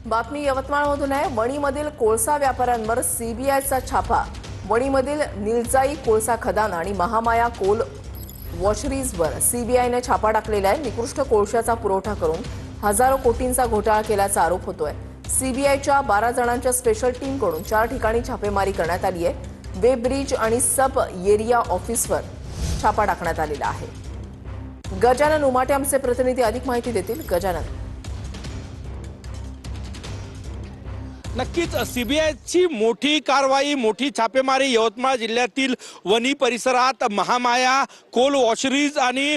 बातमी यवतमाळमधून आहे। वणीमधील कोळसा व्यापाऱ्यांवर सीबीआयचा छापा। वणीमधील निलजाई कोळसा खदान आणि महामाया कोल वॉशरीजवर सीबीआयने छापा टाकलेला आहे। निकृष्ट कोळशाचा पुरवठा करून हजारो कोटींचा घोटाळा केल्याचा आरोप होतोय। सीबीआयच्या 12 जणांच्या स्पेशल टीमकडून 4 ठिकाणी छापेमारी करण्यात आली आहे। वे ब्रिज आणि सब एरिया ऑफिसवर छापा टाकण्यात आलेला आहे। गजानन उमाटे आमचे प्रतिनिधी अधिक माहिती देतील। गजानन, नक्कीच सीबीआयची मोठी कारवाई, मोठी छापेमारी यवतमाळ जिल्ह्यातील वणी परिसरात महामाया कोल वॉशरीज आणि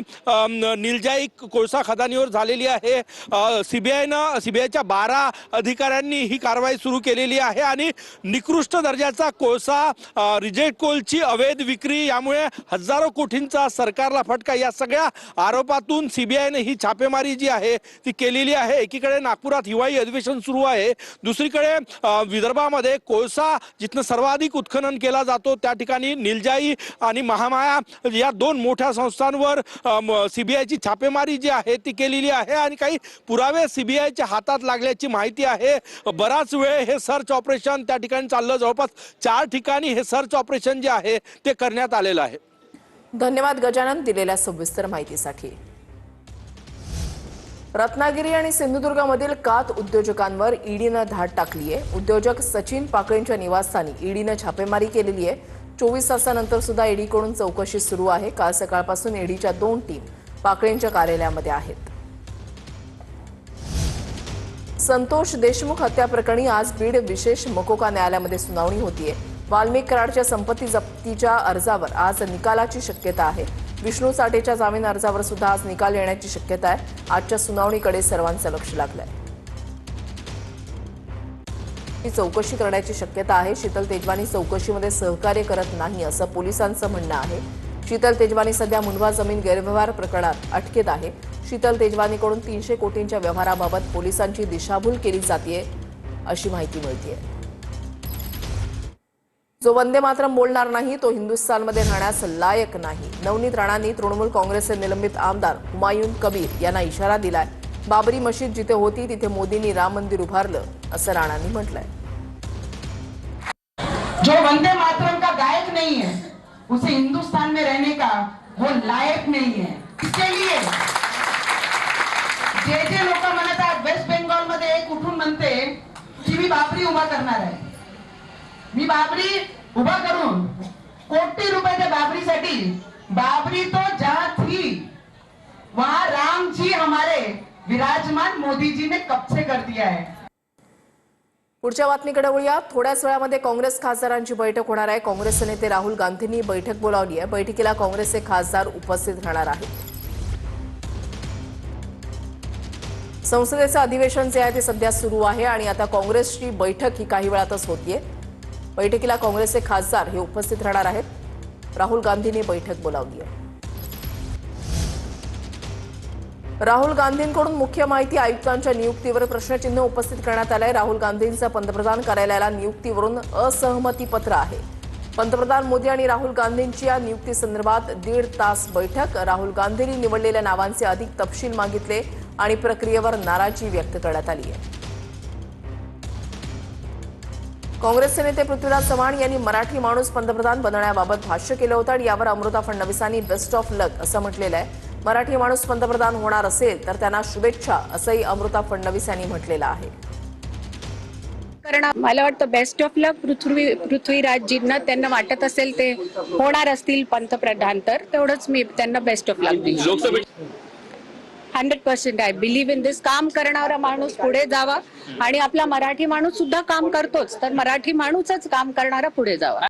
निलजाई कोळसा खदानीवर झालेली आहे। सीबीआयच्या 12 अधिकाऱ्यांनी ही कारवाई सुरू केलेली आहे आणि निकृष्ट दर्जाचा कोळसा, रिजेक्ट कोलची अवैध विक्री, यामुळे हजारो कोटींचा सरकारला फटका, या सगळ्या आरोपातून सीबीआयने ही छापेमारी जी आहे ती केलेली आहे। एकीकडे नागपुरात हिवाळी अधिवेशन सुरू आहे, दुसरीकडे विदर्भामध्ये कोळसा जिथनं सर्वाधिक उत्खनन केला जातो त्या ठिकाणी निलजाई आणि महामाया या 2 मोठ्या संस्थांवर सीबीआयची छापेमारी जी आहे ती केलेली आहे आणि काही पुरावे सीबीआयच्या हातात लागल्याची माहिती आहे। बराच वेळ हे सर्च ऑपरेशन त्या ठिकाणी चाललं, जवळपास 4 ठिकाणी हे सर्च ऑपरेशन जे आहे ते करण्यात आलेलं आहे। धन्यवाद गजानन दिलेल्या सविस्तर माहितीसाठी। रत्नागिरी आणि सिंधुदुर्गमधील कात उद्योजकांवर ईडीनं धाड टाकली आहे। उद्योजक सचिन पाकळेंच्या निवासस्थानी ईडीनं छापेमारी केलेली आहे। 24 तासानंतर सुद्धा ईडीकडून चौकशी सुरू आहे। काल सकाळपासून ईडीच्या 2 टीम पाकळेंच्या कार्यालयामध्ये आहेत। संतोष देशमुख हत्या प्रकरणी आज बीड विशेष मकोका न्यायालयामध्ये सुनावणी होतीये। वाल्मिक कराडच्या संपत्ती जप्तीच्या अर्जावर आज निकालाची शक्यता आहे। विष्णू साठेच्या जामीन अर्जावर सुद्धा आज निकाल येण्याची शक्यता आहे। आजच्या सुनावणीकडे सर्वांचं लक्ष लागलंय। ही चौकशी करण्याची शक्यता आहे। शीतल तेजवानी चौकशीमध्ये सहकार्य करत नाही असं पोलिसांचं म्हणणं आहे। शीतल तेजवानी सध्या मुंढवा जमीन गैरव्यवहार प्रकरणात अटकेत आहे। शीतल तेजवानीकडून 300 कोटींच्या व्यवहाराबाबत पोलिसांची दिशाभूल केली जाते अशी माहिती मिळतेय। जो वंदे मातरम बोलणार नाही तो हिंदुस्थानमध्ये राहण्यास लायक नाही। नवनीत राणांनी तृणमूल काँग्रेसचे निलंबित आमदार हुमायून कबीर यांना इशारा दिलाय। बाबरी मशीद जिथे होती तिथे मोदींनी राम मंदिर उभारलं असं राणांनी म्हटलंय। जो वंदे मातरम का गायक नहीं है उसे हिंदुस्तान में रहने का वो लायक नहीं है। इसके लिए जे लोक म्हणतात वेस्ट बेंगॉल मध्ये एक उठून म्हणते की मी बाबरी उभा करणार आहे, मी बाबरी उभा करून कोटी रुपयाच्या बाबरीसाठी, बाबरी तो जहां थी वहां राम जी हमारे विराजमान मोदी जी ने कब्जे कर दिया है। पुढच्या बातमीकडे वळूया। थोड्याच वेळामध्ये काँग्रेस खासदारांची बैठक होणार आहे। काँग्रेसचे नेते राहुल गांधींनी बैठक बोलावली आहे। बैठकीला काँग्रेसचे खासदार उपस्थित राहणार आहेत। संसदेचं अधिवेशन जे आहे ते सध्या सुरू आहे आणि आता काँग्रेसची बैठक ही काही वेळातच होतीये। बैठकीला काँग्रेसचे खासदार हे उपस्थित राहणार आहेत। राहुल गांधींनी बैठक बोलावली आहे। राहुल गांधींकडून मुख्य माहिती आयुक्तांच्या नियुक्तीवर प्रश्नचिन्ह उपस्थित करण्यात आलंय। राहुल गांधींचं पंतप्रधान कार्यालयाला नियुक्तीवरून असहमती पत्र आहे। पंतप्रधान मोदी आणि राहुल गांधींची या नियुक्तीसंदर्भात 1.5 तास बैठक। राहुल गांधींनी निवडलेल्या नावांचे अधिक तपशील मागितले आणि प्रक्रियेवर नाराजी व्यक्त करण्यात आली आहे। काँग्रेसचे नेते पृथ्वीराज चव्हाण यांनी मराठी माणूस पंतप्रधान बनण्याबाबत भाष्य केलं होतं आणि यावर अमृता फडणवीसांनी बेस्ट ऑफ लक असं म्हटलेलं आहे। मराठी माणूस पंतप्रधान होणार असेल तर त्यांना शुभेच्छा असंही अमृता फडणवीस यांनी म्हटलेलं आहे। मला वाटतं बेस्ट ऑफ लक पृथ्वीराजजींना, त्यांना वाटत असेल ते होणार असतील पंतप्रधान तर तेवढंच मी त्यांना बेस्ट ऑफ लक देईन। 100% आय बिलीव्ह इन दिस। काम करणारा माणूस पुढे जावा आणि आपला मराठी माणूस सुद्धा काम करतोच, तर मराठी माणूसच काम करणारा पुढे जावा।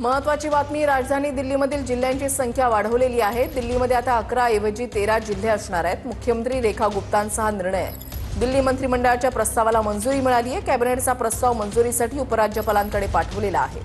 महत्वाची बातमी, राजधानी दिल्लीमधील जिल्ह्यांची संख्या वाढवलेली आहे। दिल्लीमध्ये आता 11 ऐवजी 13 जिल्हे असणार आहेत। मुख्यमंत्री रेखा गुप्तांचा हा निर्णय आहे। दिल्ली मंत्रिमंडळाच्या प्रस्तावाला मंजुरी मिळाली आहे। कॅबिनेटचा प्रस्ताव मंजुरीसाठी उपराज्यपालांकडे पाठवलेला आहे।